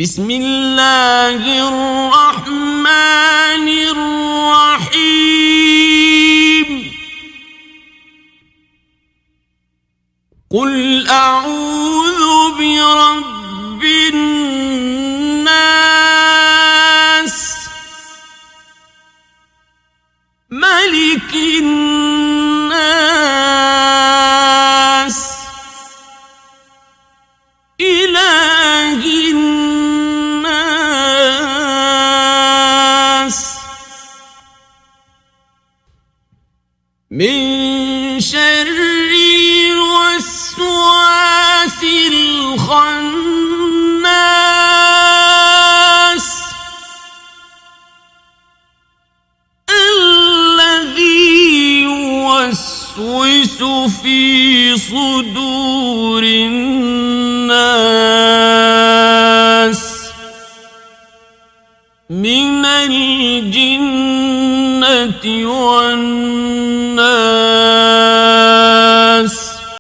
بسم الله الرحمن الرحيم قل أعوذ برب الناس ملك الناس إله الناس من شر الوسواس الخناس الذي يوسوس في صدور الناس من الجنة والناس